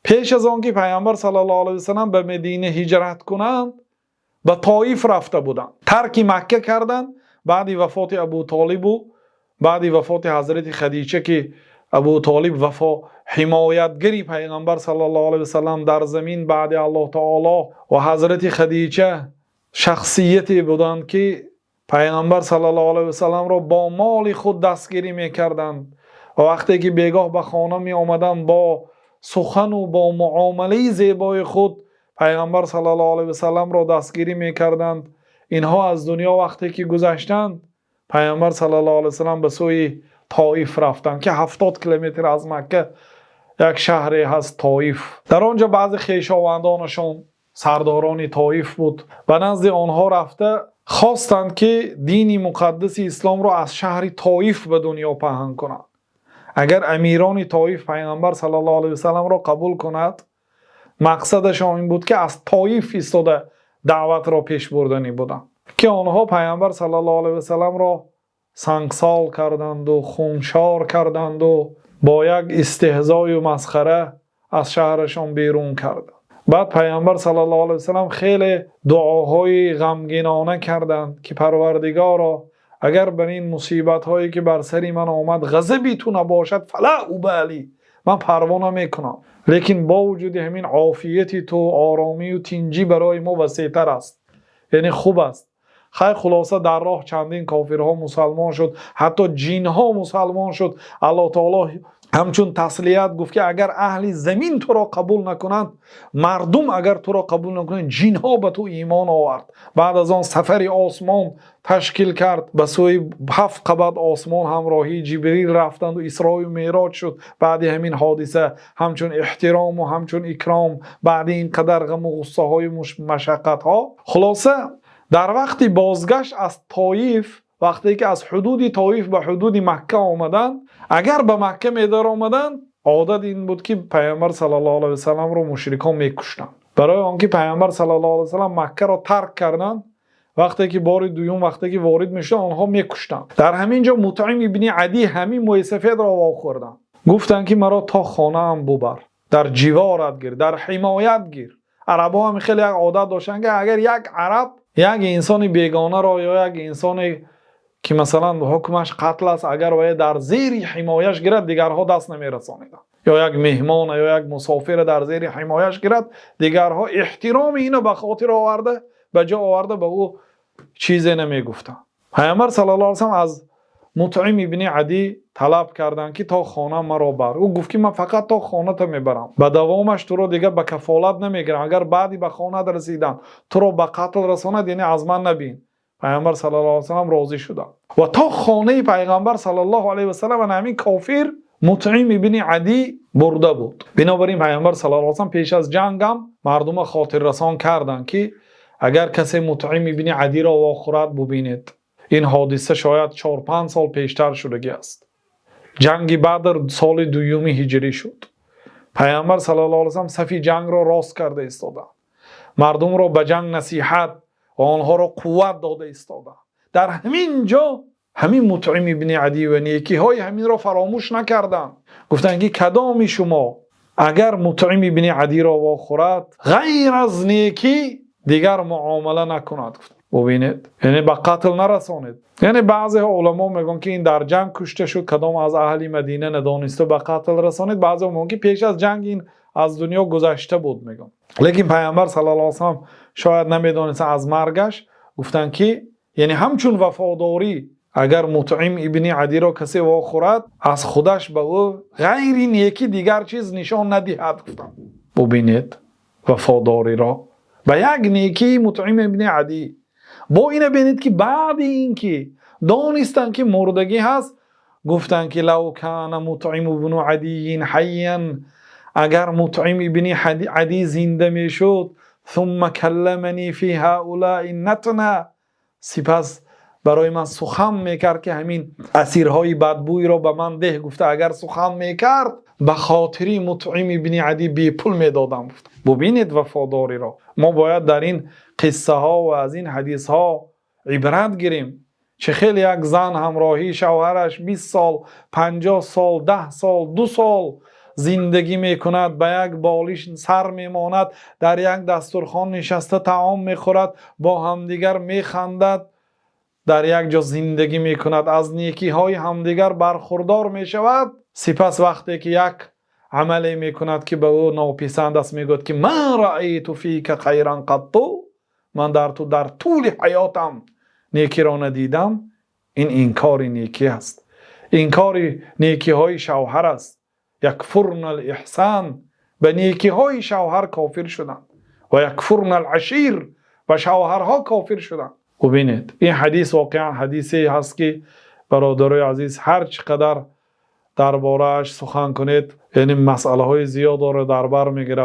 پیش از آن که پیامبر صلی الله علیه و سلم به مدینه هجرت کنند به طائف رفته بودند، ترک مکه کردند. بعد وفات ابو طالب و بعد وفات حضرت خدیجه که ابو طالب حمایتگری پیغمبر صلی الله علیه و سلم در زمین بعد الله تعالی و حضرت خدیجه شخصیتی بودند که پیغمبر صلی الله علیه و سلم را با مال خود دستگیری میکردند و وقتی که بیگاه به خانه می آمدند با سخن و با معامله زیبای خود پیغمبر صلی الله علیه و سلم را دستگیری میکردند. اینها از دنیا وقتی که گذشتند پیامبر صلی الله علیه و سلم به سوی طائف رفتند که 70 کیلومتر از مکه یک شهری هست طائف. در آنجا بعضی خویشاوندانشان سرداران طائف بود، به نزد آنها رفته خواستند که دین مقدس اسلام را از شهر طائف به دنیا پهن کنند. اگر امیران طائف پیغمبر صلی الله علیه و سلم را قبول کند، مقصدشان این بود که از طائف ایستاده دعوت را پیش بردنی بودند که آنها پیغمبر صلی الله علیه و سلم را سنگسال کردند و خونشار کردند و با یک استهزای و مسخره از شهرشان بیرون کردند. بعد پیامبر صلی الله علیه و سلم خیلی دعاهای غمگینانه کردند که پروردگارا اگر بر این مصیبت هایی که بر سری من آمد غضبی تو نباشد فلا ابالی، من پروا نمیکنم، لیکن با وجود همین عافیتی تو آرامی و تینجی برای ما وسیع‌تر است، یعنی خوب است. خیر خلاصه در راه چندین کافرها مسلمان شد، حتی جینها مسلمان شد. الله تعالی همچون تسلیت گفت که اگر اهل زمین تو را قبول نکنند، مردم اگر تو را قبول نکنند، جینها به تو ایمان آورد. بعد از آن سفر آسمان تشکیل کرد، به سوی 7 قبض آسمان همراهی جبریل رفتند و اسراء و معراج شد. بعد همین حادثه همچون احترام و همچون اکرام، بعد این قدر غم و غصه های مشقت ها، خلاصه در وقتی بازگشت از طائف، وقتی که از حدود طائف به حدود مکه آمدن، اگر به مکه میدار آمدن، عادت این بود که پیامبر صلی الله علیه و سلم رو مشرکان میکشتند. برای آنکه پیامبر صلی الله علیه و سلم مکه را ترک کردند، وقتی که بار دوم وقتی که وارد میشد آنها میکشتند. در همین جا مطعم ابن عدی همین موسفید را واخوردند، گفتند که مرا تا خانه ام ببر، در جوارت گیر، در حمایت گیر. عربا هم خیلی یک عادت داشتن که اگر یک عرب یک انسان بیگانه را یا یک انسانی که مثلا حکمش قتل است اگر وای در زیر حمایش گیرد، دیگرها دست نمیرسانیدند. یا یک مهمان یا یک مسافر در زیر حمایش گیرد، دیگرها احترام اینو به خاطر آورده به جا آورده به او چیزی نمیگفتند. پیامبر صلی الله علیه و سلم از مطعم ابن عدی طلب کردند که تا خانه مرا بر. او گفت که من فقط تا خانه تا میبرم، به دوامش تو رو دیگه به کفالت نمیگیرم. اگر بعدی به خانه رسیدن تو رو به قتل رساند، یعنی از من نبین. پیامبر صلی الله علیه و سلم راضی شدند و تا خانه پیغمبر صلی الله علیه و سلم همین کافر مطعم ابن عدی برده بود. بنابراین پیامبر صلی الله علیه و سلم پیش از جنگ هم مردم خاطر رسان کردند که اگر کسی مطعم ابن عدی را واخورد ببینید. این حادثه شاید 4-5 سال پیشتر شدگی است. جنگ بدر سال 2 هجری شد. پیامبر صلی الله علیه و سلم صف جنگ را راست کرده ایستادند، مردم را به جنگ نصیحت و آنها را قوت داده ایستادند. در همین جا همین مطعم ابن عدی و نیکی های همین را فراموش نکردند. گفتند که کدام شما اگر مطعم ابن عدی را واخورد غیر از نیکی دیگر معامله نکند. ببینید، یعنی به قتل نرسانید. یعنی بعضی علما میگن که این در جنگ کشته شد، کدام از اهل مدینه ندانسته به قتل رسانید. بعضی میگن که پیش از جنگ این از دنیا گذشته بود میگن. لیکن پیامبر صلی الله علیه و سلم شاید نمیدانست از مرگش. گفتن که یعنی همچون وفاداری اگر مطعم ابن عدی را کسی واخورد، از خودش به او غیر نیکی دیگر چیز نشان ندهد. گفتن ببینید وفاداری را به یک نیکی مطعم ابن عدی. با اینه بینید که بعد این که دانستن که مردگی هست، گفتن که لو کان مطعم ابن عدی حیا، اگر مطعم ابن عدی زنده میشد، ثم کلمنی فی هؤلاء النتنه، سپس برای من سخن میکرد که همین اسیرهای بدبوی را به من ده. گفته اگر سخن میکرد به خاطری مطعم ابن عدی بی پول میدادم. ببینید وفاداری را. ما باید در این قصه ها و از این حدیث ها عبرت گیریم. چه خیلی یک زن همراهی شوهرش 20 سال 50 سال 10 سال 2 سال زندگی میکند، به یک بالش سر میماند، در یک دسترخوان نشسته طعام میخورد، با همدیگر میخندد، در یک جا زندگی میکند، از نیکی های همدیگر برخوردار میشود. سپس وقتی که یک عملی میکند که به او ناپسند است میگوید که ما رأیت فیک خیرا قط، من در تو در طول حیاتم نیکی را ندیدم. این انکار نیکی است، انکار نیکی های شوهر است. یکفرن الاحسان، به نیکی های شوهر کافر شدند و یکفرن العشیر، و شوهرها کافر شدند. و ببینید این حدیث واقعا حدیثی هست که برادرای عزیز هر چقدر درباره‌اش سخن کنید، یعنی مسئله های زیاد رو در بر میگیرد.